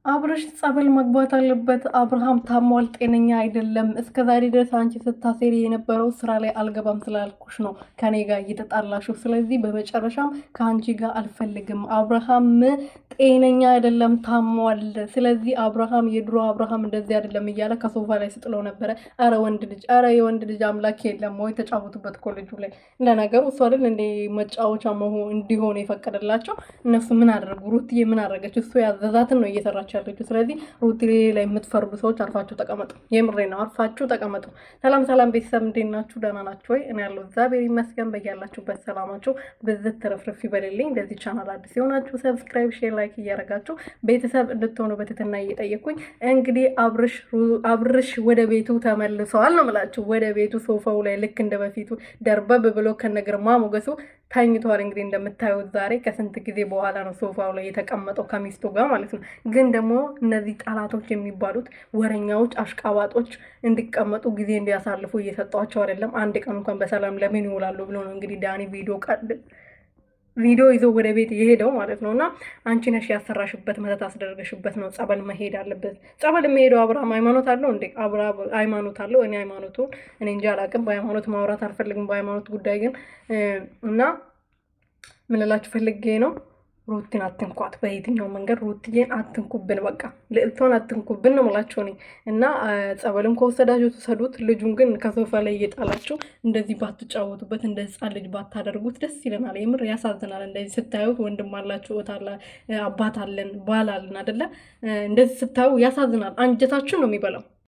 አብረሽ ጸበል መግባት አለበት። አብርሃም ታሟል፣ ጤነኛ አይደለም። እስከዛሬ ድረስ አንቺ ስታሴሪ የነበረው ስራ ላይ አልገባም ስላልኩሽ ነው ከኔ ጋር እየተጣላሽው። ስለዚህ በመጨረሻም ከአንቺ ጋር አልፈልግም። አብርሃም ጤነኛ አይደለም፣ ታሟል። ስለዚህ አብርሃም የድሮ አብርሃም እንደዚህ አይደለም እያለ ከሶፋ ላይ ስጥለው ነበረ። አረ ወንድ ልጅ፣ አረ የወንድ ልጅ አምላክ የለም ወይ? ተጫወቱበት ኮሌጁ ላይ። ለነገሩ እሱ አይደል እንደ መጫወቻ መሆን እንዲሆን የፈቀደላቸው። እነሱ ምን አደረጉ? ሩትዬ ምን አደረገች? እሱ ያዘዛትን ነው እየሰራች ያለችው። ስለዚህ ሩቲ ላይ የምትፈርዱ ሰዎች አርፋችሁ ተቀመጡ። የምሬ ነው፣ አርፋችሁ ተቀመጡ። ሰላም ሰላም ቤተሰብ፣ እንዴት ናችሁ? ደህና ናችሁ ወይ? እኔ ያለው እግዚአብሔር ይመስገን። በያላችሁበት ሰላማችሁ ብዝት ተረፍረፍ ይበልልኝ። ለዚህ ቻናል አዲስ የሆናችሁ ሰብስክራይብ፣ ሼር፣ ላይክ እያደረጋችሁ ቤተሰብ እንድትሆኑ በትህትና እየጠየኩኝ እንግዲህ አብርሽ ወደ ቤቱ ተመልሰዋል ነው የምላችሁ። ወደ ቤቱ ሶፋው ላይ ልክ እንደ በፊቱ ደርበብ ብሎ ከነግርማ ሞገሱ ተኝቷል። እንግዲህ እንደምታዩት ዛሬ ከስንት ጊዜ በኋላ ነው ሶፋው ላይ የተቀመጠው ከሚስቱ ጋር ማለት ነው። ግን ደግሞ እነዚህ ጠላቶች የሚባሉት ወረኛዎች፣ አሽቃባጦች እንዲቀመጡ ጊዜ እንዲያሳልፉ እየሰጧቸው አይደለም። አንድ ቀን እንኳን በሰላም ለምን ይውላሉ ብሎ ነው እንግዲህ ዳኒ ቪዲዮ ይዞ ወደ ቤት የሄደው ማለት ነው። እና አንቺ ነሽ ያሰራሽበት፣ መተት አስደረገሽበት ነው ጸበል መሄድ አለበት። ጸበል የሚሄደው አብርሃም ሃይማኖት አለው እንዴ? አብርሃም ሃይማኖት አለው። እኔ ሃይማኖቱን እኔ እንጂ አላውቅም። በሃይማኖት ማውራት አልፈልግም። በሃይማኖት ጉዳይ ግን እና ምን እላችሁ ፈልጌ ነው፣ ሩቲን አትንኳት። በየትኛው መንገድ ሩቲን አትንኩብን፣ በቃ ልዕልቷን አትንኩብን ነው የምላቸው እኔ። እና ጸበልም ከወሰዳችሁ ተሰዱት። ልጁን ግን ከሶፋ ላይ እየጣላችሁ እንደዚህ ባትጫወቱበት፣ እንደ ህፃን ልጅ ባታደርጉት ደስ ይለናል። የምር ያሳዝናል። እንደዚህ ስታዩት ወንድም አላችሁ፣ አባት አለን፣ ባል አለን አይደለ? እንደዚህ ስታዩ ያሳዝናል። አንጀታችሁን ነው የሚበላው።